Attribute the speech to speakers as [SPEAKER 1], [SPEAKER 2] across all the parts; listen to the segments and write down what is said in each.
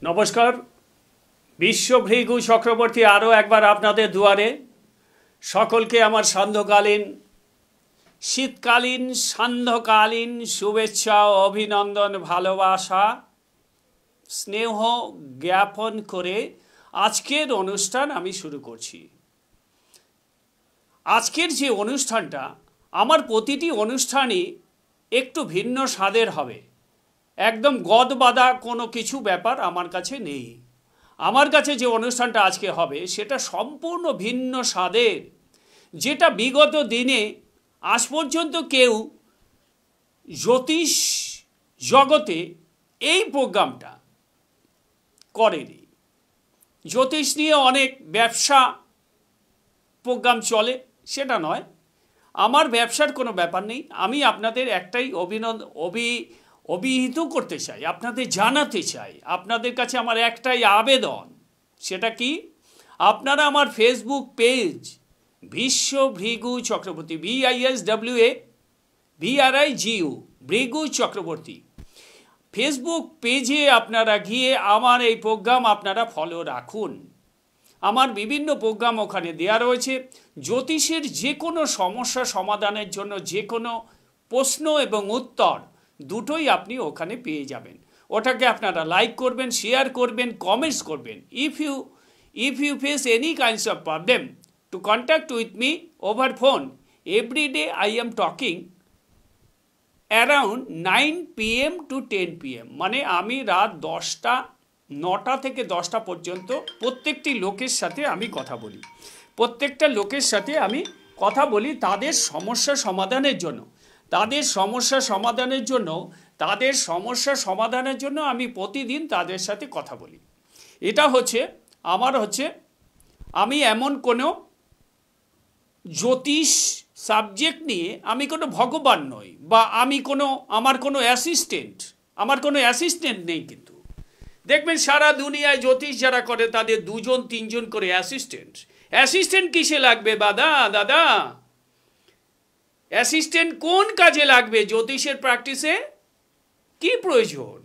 [SPEAKER 1] নমস্কার। বিশ্বভৃগু চক্রবর্তী আরও একবার আপনাদের দুয়ারে। সকলকে আমার সান্ধ্যকালীন শীতকালীন সান্ধ্যকালীন শুভেচ্ছা ও অভিনন্দন, ভালোবাসা, স্নেহ জ্ঞাপন করে আজকের অনুষ্ঠান আমি শুরু করছি। আজকের যে অনুষ্ঠানটা, আমার প্রতিটি অনুষ্ঠানই একটু ভিন্ন স্বাদের হবে। একদম গদবাঁধা কোনো কিছু ব্যাপার আমার কাছে নেই। আমার কাছে যে অনুষ্ঠানটা আজকে হবে সেটা সম্পূর্ণ ভিন্ন স্বাদের, যেটা বিগত দিনে আজ পর্যন্ত কেউ জ্যোতিষ জগতে এই প্রোগ্রামটা করেনি। জ্যোতিষ নিয়ে অনেক ব্যবসা প্রোগ্রাম চলে, সেটা নয়। আমার ব্যবসার কোনো ব্যাপার নেই। আমি আপনাদের একটাই অভিহিত করতে চাই, আপনাদের জানাতে চাই, আপনাদের কাছে আমার একটাই আবেদন। সেটা কি, আপনারা আমার Facebook page Biswabhrigu Chakraborty, BISWAVRIGU Bhrigu Chakraborty, Facebook পেজে আপনারা গিয়ে আমার এই প্রোগ্রাম আপনারা ফলো রাখুন। আমার বিভিন্ন প্রোগ্রাম ওখানে দেওয়া রয়েছে। জ্যোতিষের যে কোনো সমস্যা সমাধানের জন্য যে কোনো প্রশ্ন এবং উত্তর দুটোই আপনি ওখানে পেয়ে যাবেন। ওটাকে আপনারা লাইক করবেন, শেয়ার করবেন, কমেন্টস করবেন। If you face any kinds of problem, to contact with me over phone. Every day I am talking around 9 PM to 10 PM, মানে আমি রাত 9টা থেকে 10টা পর্যন্ত প্রত্যেকটি লোকের সাথে আমি কথা বলি। প্রত্যেকটা লোকের সাথে আমি কথা বলি তাদের সমস্যা সমাধানের জন্য। তাদের সমস্যা সমাধানের জন্য আমি প্রতিদিন তাদের সাথে কথা বলি। এটা আমি এমন কোনো জ্যোতিষ সাবজেক্ট নিয়ে আমি কোনো ভগবান নই, বা আমার কোনো অ্যাসিস্ট্যান্ট নেই। কিন্তু দেখবেন সারা দুনিয়ায় জ্যোতিষ যারা করে তাদের 2-3জন করে অ্যাসিস্ট্যান্ট কিসে লাগবে দাদা? অ্যাসিস্ট্যান্ট কোন কাজে লাগবে? জ্যোতিষের প্র্যাকটিসে কি প্রয়োজন?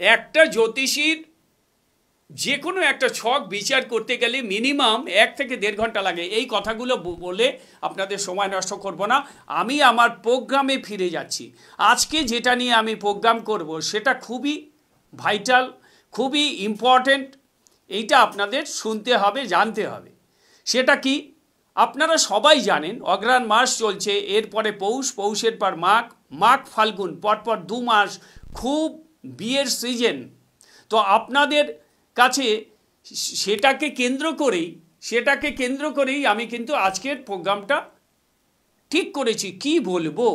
[SPEAKER 1] একটা জ্যোতিষীর যে কোনো একটা ছক বিচার করতে গেলে মিনিমাম 1 থেকে 1.5 ঘন্টা লাগে। এই কথাগুলো বলে আপনাদের সময় নষ্ট করব না। আমি আমার প্রোগ্রামে ফিরে যাচ্ছি। আজকে যেটা নিয়ে আমি প্রোগ্রাম করব সেটা খুবই ভাইটাল, খুবই ইম্পর্ট্যান্ট। এইটা আপনাদের শুনতে হবে, জানতে হবে। সেটা কি, আপনারা সবাই জানেন অগ্রহায়ণ মাস চলছে, এরপরে পৌষের পর মাঘ ফাল্গুন, পরপর 2 মাস খুব বিয়ের সিজন। তো আপনাদের কাছে সেটাকে কেন্দ্র করেই আমি কিন্তু আজকের প্রোগ্রামটা ঠিক করেছি। কি বলবো,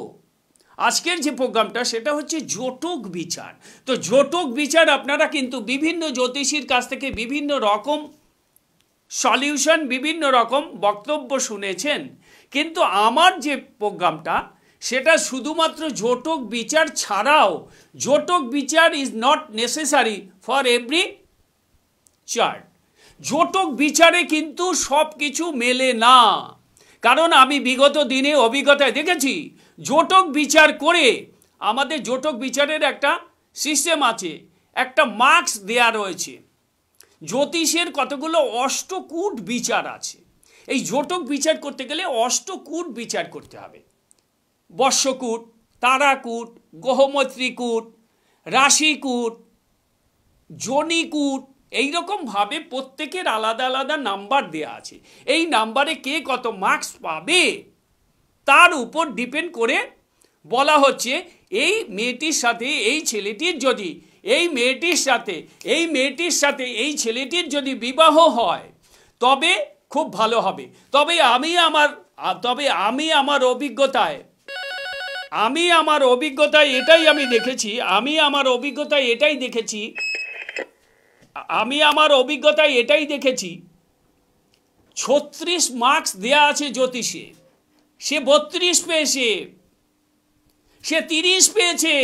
[SPEAKER 1] আজকের যে প্রোগ্রামটা সেটা হচ্ছে জটক বিচার। তো জটক বিচার আপনারা কিন্তু বিভিন্ন জ্যোতিষীর কাছ থেকে বিভিন্ন রকম সলিউশন, বিভিন্ন রকম বক্তব্য শুনেছেন। কিন্তু আমার যে প্রোগ্রামটা সেটা শুধুমাত্র জটক বিচার ছাড়াও, জটক বিচার is not necessary for every chart. জটক বিচারে কিন্তু সব কিছু মেলে না। কারণ আমি বিগত দিনে অভিজ্ঞতায় দেখেছি, জটক বিচার করে আমাদের জটক বিচারের একটা সিস্টেম আছে, একটা মার্কস দেয়া রয়েছে। জ্যোতিষের কতগুলো অষ্টকূট বিচার আছে। এই জটক বিচার করতে গেলে অষ্টকূট বিচার করতে হবে। বর্ষকূট, তারাকূট, গ্রহমৈত্রীকূট, রাশিকূট, জনিকূট, এইরকমভাবে প্রত্যেকের আলাদা আলাদা নাম্বার দেয়া আছে। এই নাম্বারে কে কত মার্কস পাবে তার উপর ডিপেন্ড করে বলা হচ্ছে এই মেয়েটির সাথে এই ছেলেটির যদি এই ছেলেটির যদি বিবাহ হয় তবে খুব ভালো হবে। তবে আমি আমার অভিজ্ঞতায় এটাই দেখেছি 36 মার্কস দেয়া আছে জ্যোতিষে, সে 32 পেয়েছে, সে 30 পেয়েছে,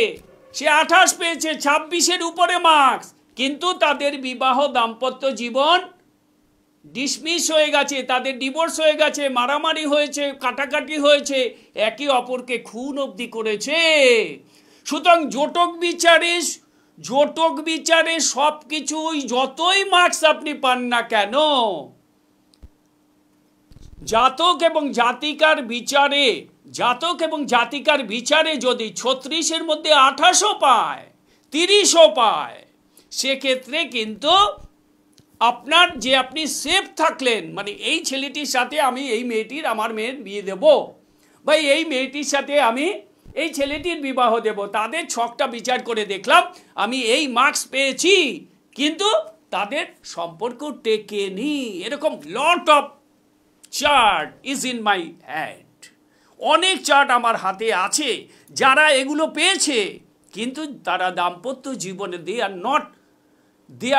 [SPEAKER 1] সে 28 পেয়েছে, 26-এর উপরে মার্কস, কিন্তু তাদের বিবাহ দাম্পত্য জীবন ডিসমিস হয়ে গেছে, তাদের ডিভোর্স হয়ে গেছে, মারামারি হয়েছে, কাটাকাটি হয়েছে, একে অপরকে খুন অবধি করেছে। সুতরাং জটক বিচারে জোটক বিচারে সব কিছুই যতই মার্কস আপনি পান না কেন, জাতক এবং জাতিকার বিচারে যদি 36-এর মধ্যে 28ও পায়, 30ও পায়, সেক্ষেত্রে কিন্তু আপনার যে আপনি সেফ থাকলেন, মানে এই ছেলেটির সাথে আমি আমার মেয়ের বিয়ে দেব, বা এই মেয়েটির সাথে আমি এই ছেলেটির বিবাহ দেব, তাদের ছকটা বিচার করে দেখলাম আমি এই মার্কস পেয়েছি, কিন্তু তাদের সম্পর্ক টেকেনি। এরকম lot of chart is in my hand. অনেক চার্ট আমার হাতে আছে, যারা এগুলো পেয়েছে, কিন্তু তারা দাম্পত্য জীবনে they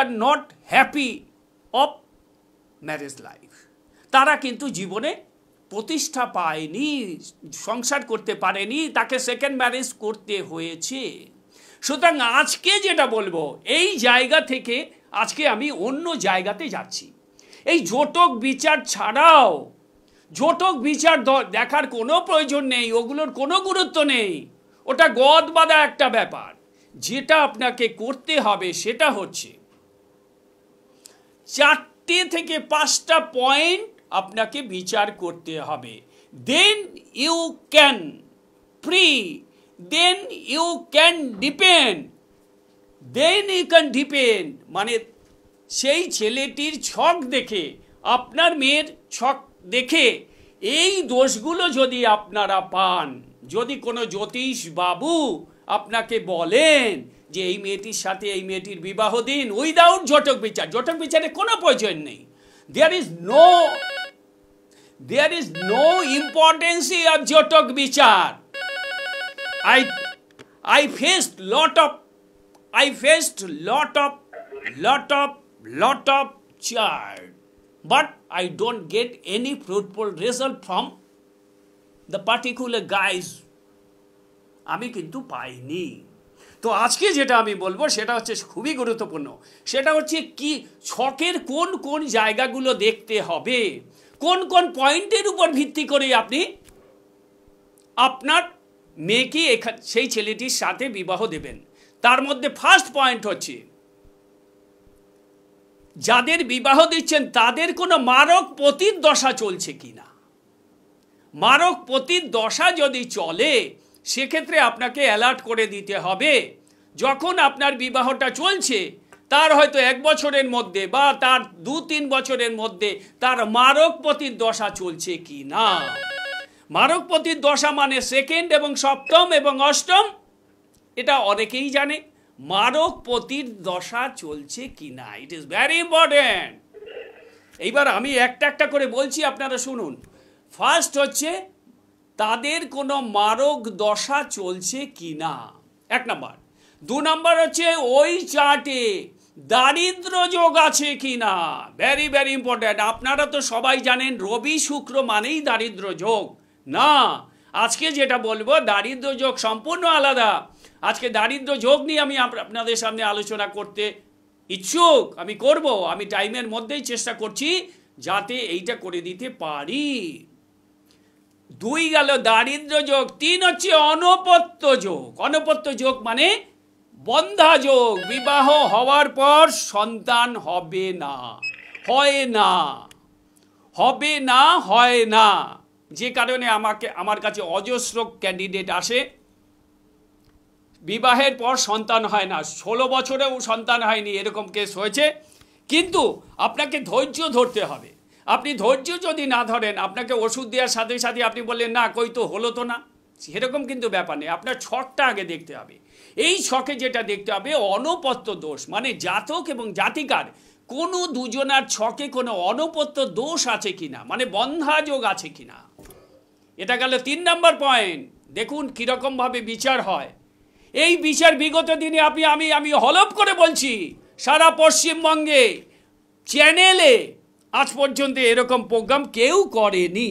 [SPEAKER 1] are not happy of marriage life. তারা কিন্তু জীবনে প্রতিষ্ঠা পায়নি, সংসার করতে পারেনি, তাকে সেকেন্ড ম্যারেজ করতে হয়েছে। সুতরাং আজকে যেটা বলবো, এই জায়গা থেকে আজকে আমি অন্য জায়গাতে যাচ্ছি। এই জোটক বিচার ছাড়াও, জোটক বিচার দেখার কোনো প্রয়োজন নেই, ওগুলোর কোনো গুরুত্ব নেই, ওটা গদ বাঁধা একটা ব্যাপার। যেটা আপনাকে করতে হবে সেটা হচ্ছে 4 থেকে 5টা পয়েন্ট আপনাকে বিচার করতে হবে। দেন ইউ ক্যান ডিপেন্ড, মানে সেই ছেলেটির ছক দেখে, আপনার মেয়ের ছক দেখে এই দোষগুলো যদি আপনারা পান, যদি কোনো জ্যোতিষ বাবু আপনাকে বলেন যে এই মেয়েটির সাথে এই মেয়েটির বিবাহ দিন উইদাউট জোটক বিচারে কোনো প্রয়োজন নেই, there is no importance of জোটক বিচার। I faced lot of chart, but I don't get any fruitful result from the particular guys. আমি কিন্তু পাইনি। তো আজকে যেটা আমি বলবো সেটা হচ্ছে খুবই গুরুত্বপূর্ণ, সেটা হচ্ছে কি ছকের কোন কোন জায়গাগুলো দেখতে হবে, কোন কোন পয়েন্টের উপর ভিত্তি করে আপনি আপনার মেয়েকে সেই ছেলেটির সাথে বিবাহ দেবেন। তার মধ্যে ফার্স্ট পয়েন্ট হচ্ছে, যাদের বিবাহ দিচ্ছেন তাদের কোনো মারক পতির দশা চলছে কিনা। মারক পতির দশা যদি চলে, সেক্ষেত্রে আপনাকে অ্যালার্ট করে দিতে হবে। যখন আপনার বিবাহটা চলছে, তার হয়তো 1 বছরের মধ্যে বা তার 2-3 বছরের মধ্যে তার মারক পতির দশা চলছে কি না। মারক পতির দশা মানে 2nd এবং 7ম এবং 8ম, এটা অনেকেই জানে। মারক পতির দশা চলছে কি না, ইট ইজ ভেরি ইম্পর্টেন্ট। এইবার আমি একটা একটা করে বলছি, আপনারা শুনুন। ফার্স্ট হচ্ছে তাদের কোনো মারক দশা চলছে কি না, 1 নম্বর। 2 নম্বর হচ্ছে ওই চার্টে দারিদ্র যোগ আছে কি না, ভেরি ভেরি ইম্পর্টেন্ট। আপনারা তো সবাই জানেন রবি শুক্র মানেই দারিদ্র যোগ না। আজকে যেটা বলবো দারিদ্র যোগ সম্পূর্ণ আলাদা। আজকে দারিদ্র যোগ নিয়ে আমি আপনাদের সামনে আলোচনা করতে ইচ্ছুক, আমি করব। আমি টাইমের মধ্যেই চেষ্টা করছি যাতে এইটা করে দিতে পারি। 2 গেল দারিদ্র যোগ। 3 হচ্ছে অনপত্য যোগ। অনপত্য যোগ মানে বন্ধা যোগ, বিবাহ হওয়ার পর সন্তান হবে না, হয় না। যে কারণে আমার কাছে অজস্র ক্যান্ডিডেট আসে, বিবাহের পর সন্তান হয় না, 16 বছরেও সন্তান হয়নি, এরকম কেস হয়েছে। কিন্তু আপনাকে ধৈর্য ধরতে হবে। আপনি ধৈর্য যদি না ধরেন, আপনাকে ওষুধ দেওয়ার সাথে সাথে আপনি বললেন না কই তো হলো তো না, সেরকম কিন্তু ব্যাপার নেই। আপনার ছকটা আগে দেখতে হবে। এই ছকে যেটা দেখতে হবে অনপত্য দোষ, মানে জাতক এবং জাতিকার কোনো দুজনার ছকে কোনো অনপত্য দোষ আছে কিনা, মানে বন্ধা যোগ আছে কিনা। এটা গেল 3 নম্বর পয়েন্ট। দেখুন কীরকমভাবে বিচার হয়। এই বিচার বিগত দিনে আমি হলফ করে বলছি, সারা পশ্চিমবঙ্গে চ্যানেলে আজ পর্যন্ত এরকম প্রোগ্রাম কেউ করেনি।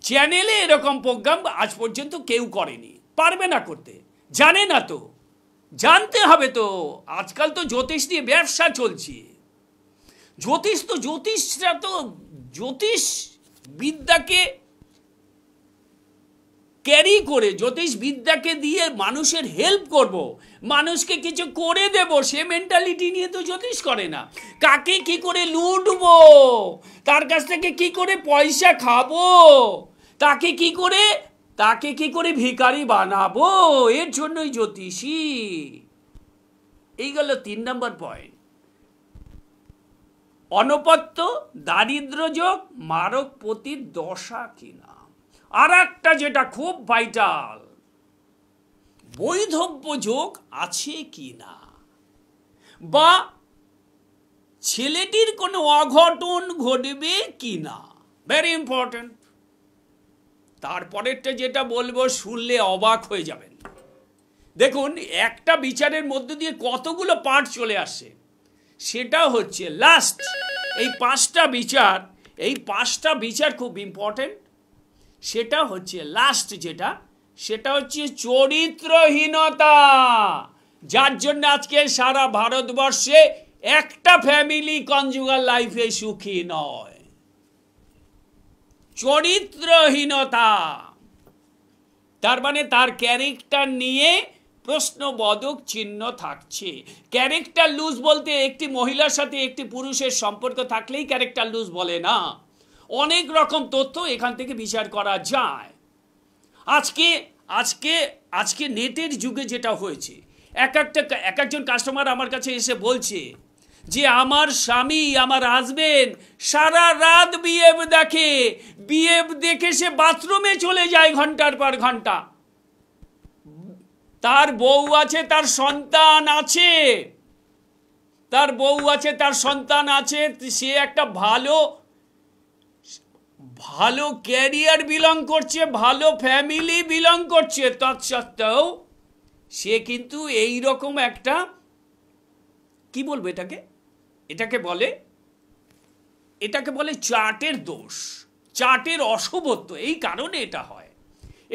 [SPEAKER 1] চ্যানেলে এরকম প্রোগ্রাম আজ পর্যন্ত কেউ করেনি, পারবে না করতে, জানে না তো, জানতে হবে তো। আজকাল তো জ্যোতিষ দিয়ে ব্যবসা চলছে। জ্যোতিষ বিদ্যাকে ক্যারি করে, জ্যোতিষ বিদ্যাকে দিয়ে মানুষের হেল্প করব, মানুষকে কিছু করে দেব, সে মেন্টালিটি নিয়ে তো জ্যোতিষ করে না। কাকে কি করে লুটবো, তার কাছ থেকে কি করে পয়সা খাবো, তাকে কি করে ভিখারি বানাবো, এর জন্যই জ্যোতিষী। এই গেল 3 নম্বর পয়েন্ট। অনপত্য, দারিদ্র যোগ, মারকপতির দশা কিনা। আর একটা যেটা খুব ভাইটাল, বৈধব্য যোগ আছে কিনা, বা ছেলেটির কোনো অঘটন ঘটবে কিনা, ভেরি ইম্পর্টেন্ট। তারপরেরটা যেটা বলবো শুনলে অবাক হয়ে যাবেন। দেখুন, একটা বিচারের মধ্য দিয়ে কতগুলো পার্ট চলে আসে, সেটা হচ্ছে লাস্ট এই 5টা বিচার খুব ইম্পর্টেন্ট। সেটা হচ্ছে লাস্ট সেটা হচ্ছে চরিত্রহীনতা, যার জন্য আজকে সারা ভারতবর্ষে একটা ফ্যামিলি কনজুগাল লাইফে সুখী নয়। চরিত্রহীনতা, তার মানে তার ক্যারেক্টার নিয়ে প্রশ্নবোধক চিহ্ন থাকছে। ক্যারেক্টার লুজ বলতে একটি মহিলার সাথে একটি পুরুষের সম্পর্ক থাকলেই ক্যারেক্টার লুজ বলে না, অনেক রকম তথ্য এখান থেকে বিচার করা যায়। আজকে নেটের যুগে যেটা হয়েছে, এক একজন কাস্টমার আমার কাছে এসে বলছে যে আমার স্বামী, আমার হাজবেন্ড সারা রাত বিএফ দেখে সে বাথরুমে চলে যায় ঘন্টার পর ঘন্টা। তার বউ আছে, তার সন্তান আছে, সে একটা ভালো ক্যারিয়ার বিলং করছে, ভালো ফ্যামিলি বিলং করছে, তৎসত্ত্বেও সে কিন্তু এই রকম একটা, কি বলবো এটাকে বলে চার্টের দোষ, চার্টের অশুভত্ব। এই কারণে এটা হয়।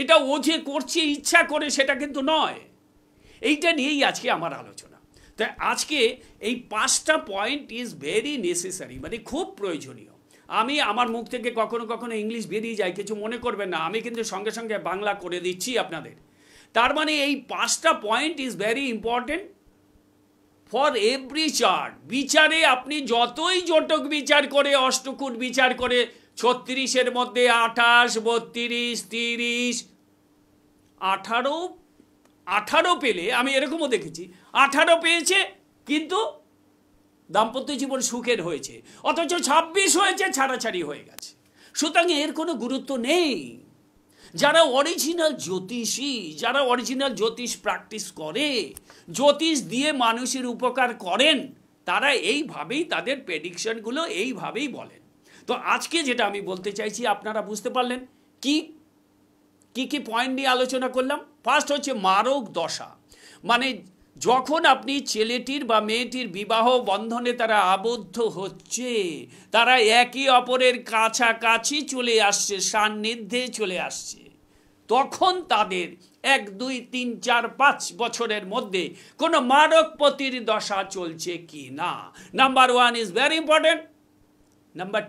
[SPEAKER 1] এটা ও যে করছে ইচ্ছা করে সেটা কিন্তু নয়। এইটা নিয়েই আজকে আমার আলোচনা। তাই আজকে এই 5টা পয়েন্ট ইজ ভেরি নেসেসারি, মানে খুব প্রয়োজনীয়। আমি আমার মুখ থেকে কখনো কখনো ইংলিশ বেরিয়ে যায়, কিছু মনে করবেন না, আমি কিন্তু সঙ্গে সঙ্গে বাংলা করে দিচ্ছি আপনাদের। তার মানে এই 5টা point is very important for every chart. বিচারে আপনি যতই জটক বিচার করে, অষ্টকূট বিচার করে, 36-এর মধ্যে 28, 32, 30, 18 পেলে, আমি এরকমও দেখেছি 18 পেয়েছে কিন্তু দাম্পত্য জীবন সুখের হয়েছে, অথচ 26 হয়েছে ছাড়াছাড়ি হয়ে গেছে। সুতরাং এর কোনো গুরুত্ব নেই। যারা অরিজিনাল জ্যোতিষী, যারা অরিজিনাল জ্যোতিষ প্র্যাকটিস করে, জ্যোতিষ দিয়ে মানুষের উপকার করেন, তারা এইভাবেই তাদের প্রেডিকশনগুলো এইভাবেই বলেন। তো আজকে যেটা আমি বলতে চাইছি, আপনারা বুঝতে পারলেন কি পয়েন্ট নিয়ে আলোচনা করলাম। ফার্স্ট হচ্ছে মারক দশা, মানে যখন আপনি ছেলেটির বা মেয়েটির বিবাহ বন্ধনে তারা আবদ্ধ হচ্ছে, তারা একে অপরের কাছাকাছি চলে আসছে, সান্নিধ্যে চলে আসছে, তখন তাদের 1, 2, 3, 4, 5 বছরের মধ্যে কোনো মারকপতির দশা চলছে কি না। Number 1 is very important. Number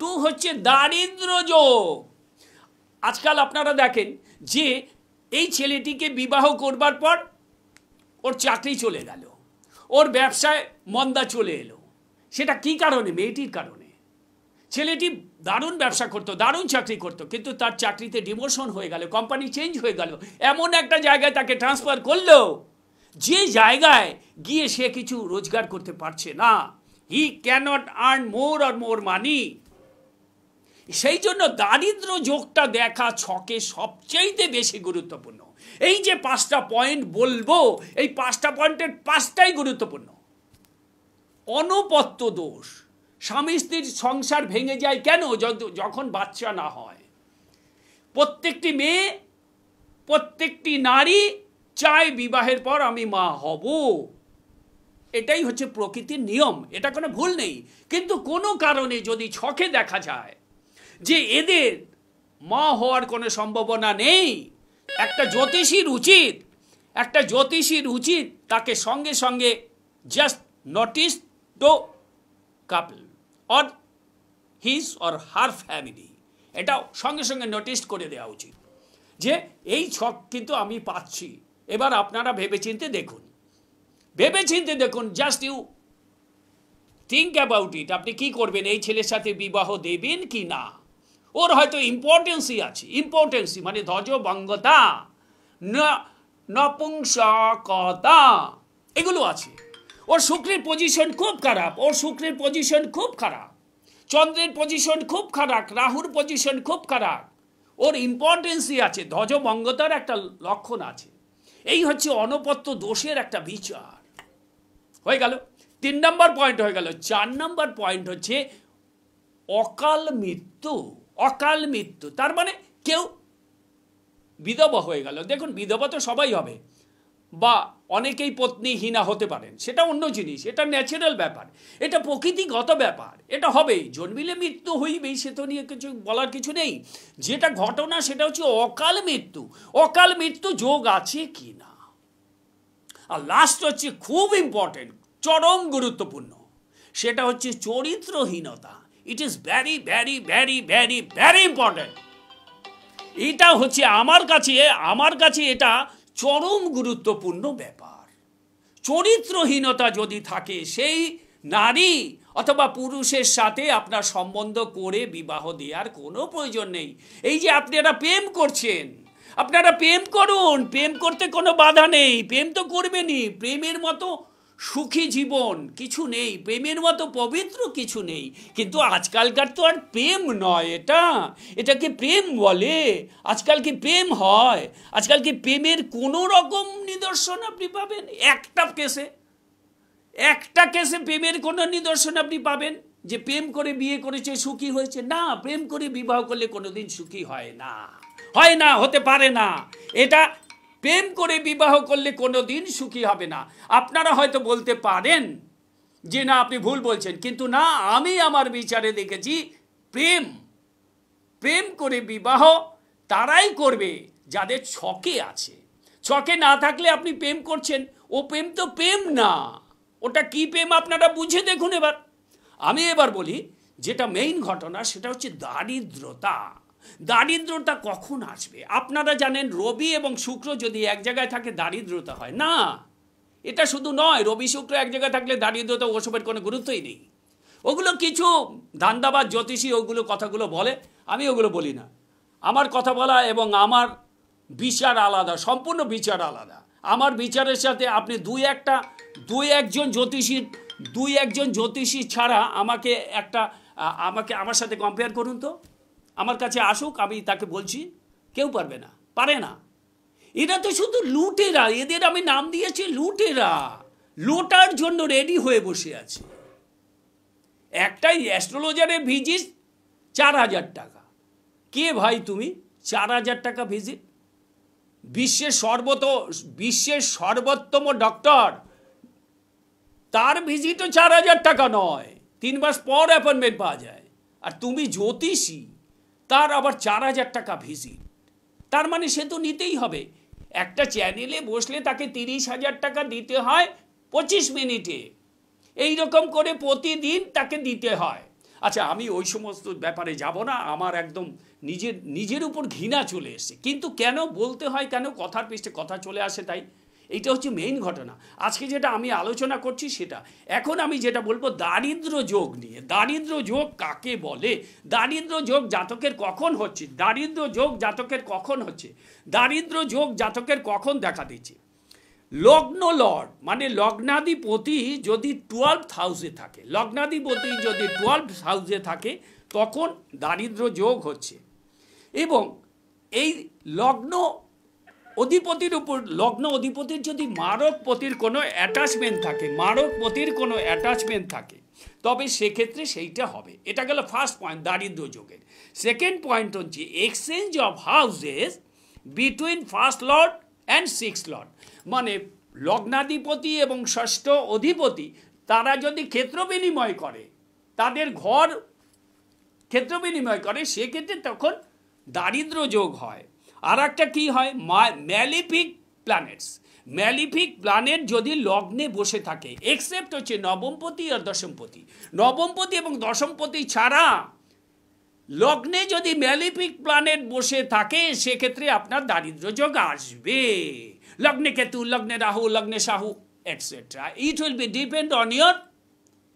[SPEAKER 1] 2 হচ্ছে দারিদ্র যোগ। আজকাল আপনারা দেখেন যে এই ছেলেটিকে বিবাহ করবার পর ওর চাকরি চলে গেল, ওর ব্যবসায় মন্দা চলে এলো। সেটা কি কারণে? মেয়েটির কারণে। ছেলেটি দারুণ ব্যবসা করতো, দারুণ চাকরি করতো, কিন্তু তার চাকরিতে ডিমোশন হয়ে গেল, কোম্পানি চেঞ্জ হয়ে গেল, এমন একটা জায়গায় তাকে ট্রান্সফার করলো যে জায়গায় গিয়ে সে কিছু রোজগার করতে পারছে না। He cannot earn more or more money. সেই জন্য দারিদ্র যোগটা দেখা ছকে সবচেয়ে বেশি গুরুত্বপূর্ণ। এই যে 5টা পয়েন্ট বলবো, এই 5টা পয়েন্টের 5টাই গুরুত্বপূর্ণ। অনপত্য দোষ, স্বামী স্ত্রীর সংসার ভেঙে যায় কেন? যখন বাচ্চা না হয়। প্রত্যেকটি মেয়ে, প্রত্যেকটি নারী চায় বিবাহের পর আমি মা হব, এটাই হচ্ছে প্রকৃতির নিয়ম, এটা কোনো ভুল নেই। কিন্তু কোনো কারণে যদি ছকে দেখা যায় যে এদের মা হওয়ার কোনো সম্ভাবনা নেই, একটা জ্যোতিষীর উচিত তাকে সঙ্গে সঙ্গে just notice the couple or his or her family. এটা সঙ্গে সঙ্গে নোটিস করে দেওয়া উচিত যে এই ছক কিন্তু আমি পাচ্ছি। এবার আপনারা ভেবেচিন্তে দেখুন, just you think about it. আপনি কি করবেন? এই ছেলের সাথে বিবাহ দেবেন কি না? ওর হয়তো ইম্পর্টেন্সই আছে, ইম্পর্টেন্সই মানে ধ্বজভঙ্গতা, নপুংসকতা, এগুলো আছে। ওর শুক্রের পজিশন খুব খারাপ, চন্দ্রের পজিশন খুব খারাপ, রাহুর পজিশন খুব খারাপ, ওর ইম্পর্টেন্সই আছে, ধ্বজভঙ্গতার একটা লক্ষণ আছে। এই হচ্ছে অনপত্য দোষের একটা বিচার হয়ে গেল। 3 নম্বর পয়েন্ট হয়ে গেল। 4 নম্বর পয়েন্ট হচ্ছে অকাল মৃত্যু। তার মানে কেউ বিধবা হয়ে গেল। দেখুন, বিধবা তো সবাই হবে, বা অনেকেই পত্নীহীনা হতে পারেন, সেটা অন্য জিনিস, এটা ন্যাচারাল ব্যাপার, এটা প্রকৃতিগত ব্যাপার, এটা হবেই, জন্মিলে মৃত্যু হইবেই, সে তো নিয়ে কিছু বলার কিছু নেই। যেটা ঘটনা সেটা হচ্ছে অকাল মৃত্যু যোগ আছে কি না। আর লাস্ট হচ্ছে খুব ইম্পর্টেন্ট, চরম গুরুত্বপূর্ণ, সেটা হচ্ছে চরিত্রহীনতা। It is very very very very very important. এটা হচ্ছে আমার কাছে এটা চরম গুরুত্বপূর্ণ ব্যাপার। চরিত্রহীনতা যদি থাকে, সেই নারী অথবা পুরুষের সাথে আপনার সম্বন্ধ করে বিবাহ দেওয়ার কোনো প্রয়োজন নেই। এই যে আপনারা প্রেম করছেন, আপনারা প্রেম করুন, প্রেম করতে কোনো বাধা নেই, প্রেম তো করবেনই। প্রেমের মতো সুখী জীবন কিছু নেই, প্রেমের মতো পবিত্র কিছু নেই। কিন্তু আজকালকার তো আর প্রেম নয়, এটাকে প্রেম বলে? আজকাল কি প্রেম হয়? আজকাল কি প্রেমের কোনো রকম নিদর্শন আপনি পাবেন? একটা কেসে প্রেমের কোনো নিদর্শন আপনি পাবেন যে প্রেম করে বিয়ে করেছে, সুখী হয়েছে? না, প্রেম করে বিবাহ করলে কোনোদিন সুখী হয় না, হতে পারে না। এটা প্রেম করে বিবাহ করলে কোনোদিন সুখী হবে না। আপনারা হয়তো বলতে পারেন যে না, আপনি ভুল বলছেন, কিন্তু না, আমি আমার বিচারে দেখেছি প্রেম করে বিবাহ তারাই করবে যাদের ছকে আছে। ছকে না থাকলে আপনি প্রেম করছেন, ও প্রেম তো প্রেম না। ওটা কি প্রেম আপনারা বুঝে দেখুন। আমি এবার বলি, যেটা মেইন ঘটনা সেটা হচ্ছে দারিদ্রতা কখন আসবে? আপনারা জানেন, রবি এবং শুক্র যদি এক জায়গায় থাকে দারিদ্রতা হয় না। এটা শুধু নয়, রবি শুক্র এক জায়গায় থাকলে দারিদ্রতা, ওসবের কোনো গুরুত্বই নেই। ওগুলো কিছু ধান্দাবাজ জ্যোতিষী ওগুলো কথাগুলো বলে, আমি ওগুলো বলি না। আমার কথা বলা এবং আমার বিচার আলাদা, সম্পূর্ণ বিচার আলাদা। আমার বিচারের সাথে আপনি দুই একজন জ্যোতিষী ছাড়া আমার সাথে কম্পেয়ার করুন তো। আমার কাছে আসুক, আমি তাকে বলছি, কেউ পারে না। এরা তো শুধু লুটেরা, এদের আমি নাম দিয়েছি লুটেরা, লোটার জন্য রেডি হয়ে বসে আছে। একটাই অ্যাস্ট্রোলজারের ভিজিট 4000 টাকা। কে ভাই তুমি? 4000 টাকা ভিজিট? বিশ্বের সর্বোত্তম ডক্টর, তার ভিজিটও 4000 টাকা নয়, 3 মাস পর অ্যাপয়েন্টমেন্ট পাওয়া যায়। আর তুমি জ্যোতিষী, তার আবার 4000 টাকা ভিজিট। তার মানে সে তো নিতেই হবে। একটা চ্যানেলে বসলে তাকে 30,000 টাকা দিতে হয় 25 মিনিটে, এই রকম করে প্রতিদিন তাকে দিতে হয়। আচ্ছা, আমি ওই সমস্ত ব্যাপারে যাব না, আমার একদম নিজের উপর ঘৃণা চলে এসেছে। কিন্তু কেন বলতে হয়, কেন কথার পৃষ্ঠে কথা চলে আসে, তাই এইটা হচ্ছে মেইন ঘটনা। আজকে যেটা আমি আলোচনা করছি সেটা, এখন আমি যেটা বলবো দারিদ্র যোগ নিয়ে। দারিদ্র যোগ কাকে বলে? দারিদ্র যোগ জাতকের কখন হচ্ছে? দারিদ্র যোগ জাতকের কখন দেখা দিচ্ছে? লগ্ন লর্ড মানে লগ্নাধিপতি যদি 12th হাউসে থাকে, তখন দারিদ্র যোগ হচ্ছে। এবং এই লগ্ন অধিপতির যদি মারকপতির কোনো অ্যাটাচমেন্ট থাকে, তবে সেক্ষেত্রে সেইটা হবে। এটা গেল ফার্স্ট পয়েন্ট দারিদ্র যোগের। সেকেন্ড পয়েন্ট হচ্ছে exchange of houses between first Lord and six Lord, মানে লগ্নাধিপতি এবং ষষ্ঠ অধিপতি তারা যদি ক্ষেত্র বিনিময় করে, তাদের ঘর ক্ষেত্র বিনিময় করে, সেক্ষেত্রে তখন দারিদ্র যোগ হয়। আর একটা কী হয়, ম্যালিফিক প্ল্যানেট যদি লগ্নে বসে থাকে, এক্সেপ্ট হচ্ছে নবমপতি আর দশমপতি। নবমপতি এবং দশমপতি ছাড়া লগ্নে যদি ম্যালিফিক প্ল্যানেট বসে থাকে সেক্ষেত্রে আপনার দারিদ্র যোগ আসবে। লগ্নে কেতু, লগ্নে রাহু, লগ্নে Sahu etcetera. It will B depend on your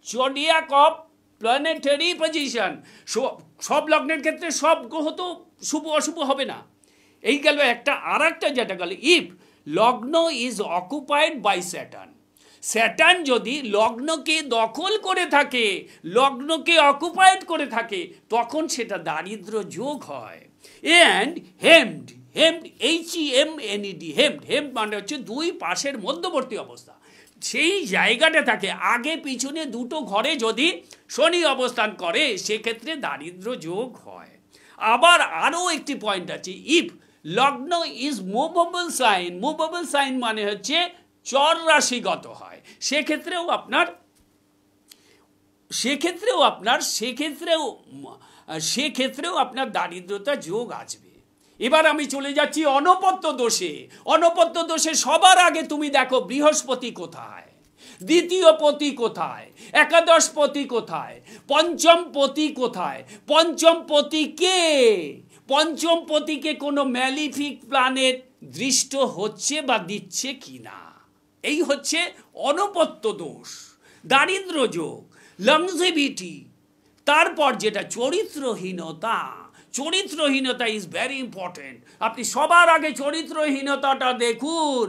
[SPEAKER 1] zodiac of planetary position. সব লগ্নের ক্ষেত্রে সব গ্রহ তো শুভ অশুভ হবে না। এই গেল একটা। আর একটা যেটা গেল, ইফ লগ্ন is occupied by Saturn, Saturn যদি লগ্নকে দখল করে থাকে, লগ্নকে অকুপাইড করে থাকে, তখন সেটা দারিদ্র যোগ হয়। অ্যান্ড হেমড, হেমড HEMNED, হেমড, হেমড মানে হচ্ছে দুই পাশের মধ্যবর্তী অবস্থা, সেই জায়গাটা থাকে আগে পিছনে দুটো ঘরে যদি শনি অবস্থান করে সেক্ষেত্রে দারিদ্র যোগ হয়। আবার আরও একটি পয়েন্ট আছে, ইফ লগ্ন is movable sign, movable sign মানে হচ্ছে চর রাশিগত হয়, সেক্ষেত্রেও আপনার দারিদ্রতা যোগ আসবে। এবার আমি চলে যাচ্ছি অনপত্য দোষে। অনপত্য দোষে সবার আগে তুমি দেখো বৃহস্পতি কোথায়, দ্বিতীয় পতি কোথায়, একাদশ পতি কোথায়, পঞ্চম পতি কোথায়, পঞ্চম পতিকে, পঞ্চম পতিকে কোনো ম্যালিফিক প্ল্যানেট দৃষ্ট হচ্ছে বা দিচ্ছে কিনা, এই হচ্ছে অনপত্য দোষ, দারিদ্র যোগ, লংজিভিটি। তারপর যেটা চরিত্রহীনতা, চরিত্রহীনতা ইজ ভেরি ইম্পর্টেন্ট। আপনি সবার আগে চরিত্রহীনতাটা দেখুন,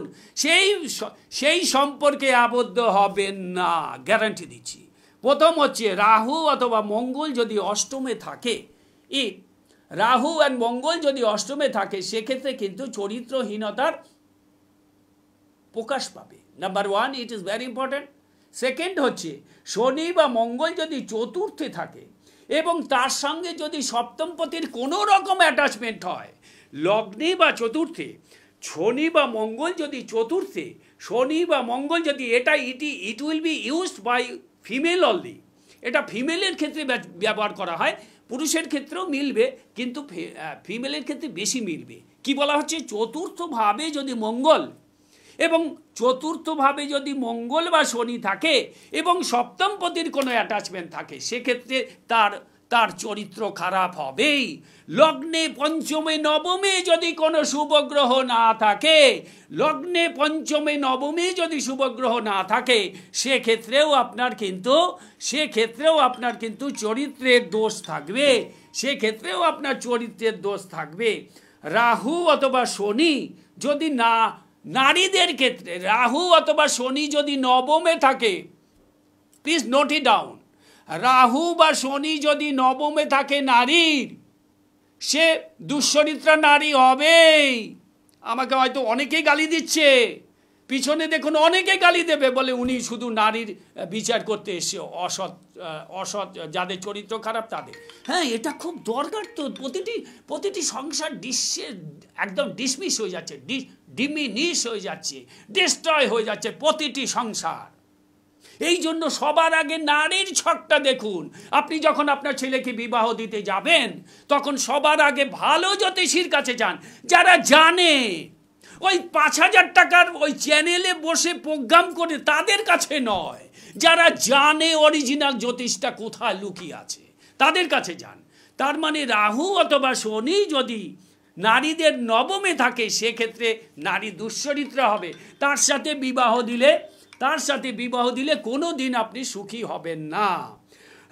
[SPEAKER 1] সেই সম্পর্কে আবদ্ধ হবেন না, গ্যারান্টি দিচ্ছি। প্রথম হচ্ছে রাহু অথবা মঙ্গল যদি অষ্টমে থাকে, রাহু অ্যান্ড মঙ্গল যদি অষ্টমে থাকে সেক্ষেত্রে কিন্তু চরিত্রহীনতার প্রকাশ পাবে। Number one, it is very important. Second হচ্ছে শনি বা মঙ্গল যদি চতুর্থে থাকে এবং তার সঙ্গে যদি সপ্তমপতির কোনো রকম অ্যাটাচমেন্ট হয়, লগ্নে বা চতুর্থে শনি বা মঙ্গল যদি চতুর্থে, শনি বা মঙ্গল যদি it will be used by female only. এটা ফিমেলের ক্ষেত্রে ব্যবহার করা হয়, পুরুষের ক্ষেত্রেও মিলবে কিন্তু ফিমেলের ক্ষেত্রে বেশি মিলবে। কি বলা হচ্ছে, চতুর্থভাবে যদি মঙ্গল এবং চতুর্থভাবে যদি মঙ্গল বা শনি থাকে এবং সপ্তম পতির কোনো অ্যাটাচমেন্ট থাকে সেক্ষেত্রে তার চরিত্র খারাপ হবেই। লগ্নে পঞ্চমে নবমে যদি কোনো শুভগ্রহ না থাকে, লগ্নে পঞ্চমে নবমে যদি শুভগ্রহ না থাকে সেক্ষেত্রেও আপনার কিন্তু চরিত্রের দোষ থাকবে, সেক্ষেত্রেও আপনার চরিত্রের দোষ থাকবে। রাহু অথবা শনি যদি নারীদের ক্ষেত্রে রাহু অথবা শনি যদি নবমে থাকে, please note it down, Rahu বা শনি যদি নবমে থাকে নারীর, সে দুশ্চরিত্রা নারী হবেই। আমাকে হয়তো অনেকেই গালি দিচ্ছে, পিছনে দেখুন অনেকে গালি দেবে, বলে উনি শুধু নারীর বিচার করতে এসে, অসৎ যাদের চরিত্র খারাপ তাদের। হ্যাঁ, এটা খুব দরকার তো। প্রতিটি সংসার একদম ডিসমিস হয়ে যাচ্ছে, ডিমিনিশ হয়ে যাচ্ছে, ডিস্ট্রয় হয়ে যাচ্ছে প্রতিটি সংসার। এই জন্য সবার আগে নারীর ছকটা দেখুন। আপনি যখন আপনার ছেলেকে বিবাহ দিতে যাবেন তখন সবার আগে ভালো জ্যোতিষীর কাছে যান, যারা জানে, ওই 5,000 টাকার ওই চ্যানেলে বসে প্রোগ্রাম করে তাদের কাছে নয়, যারা জানে অরিজিনাল জ্যোতিষটা কোথায় লুকিয়ে আছে তাদের কাছে যান। তার মানে রাহু অথবা শনি যদি নারীদের নবমে থাকে সেক্ষেত্রে নারী দুশ্চরিত্রা হবে, তার সাথে বিবাহ দিলে কোনো দিন আপনি সুখী হবেন না।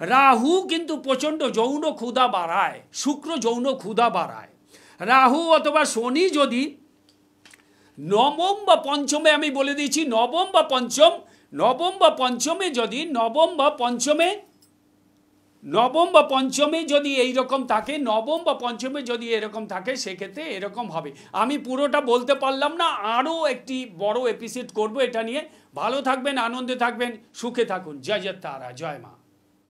[SPEAKER 1] রাহু কিন্তু প্রচণ্ড যৌন ক্ষুধা বাড়ায়, শুক্র যৌন ক্ষুধা বাড়ায়। রাহু অথবা শনি যদি নবম বা পঞ্চমে, আমি বলে দিয়েছি নবম বা পঞ্চমে যদি এইরকম থাকে, নবম বা পঞ্চমে যদি এরকম থাকে সেক্ষেত্রে এরকম হবে। আমি পুরোটা বলতে পারলাম না, আরও একটি বড় এপিসোড করব এটা নিয়ে। ভালো থাকবেন, আনন্দে থাকবেন, সুখে থাকুন। জয় জয় তারা, জয় মা।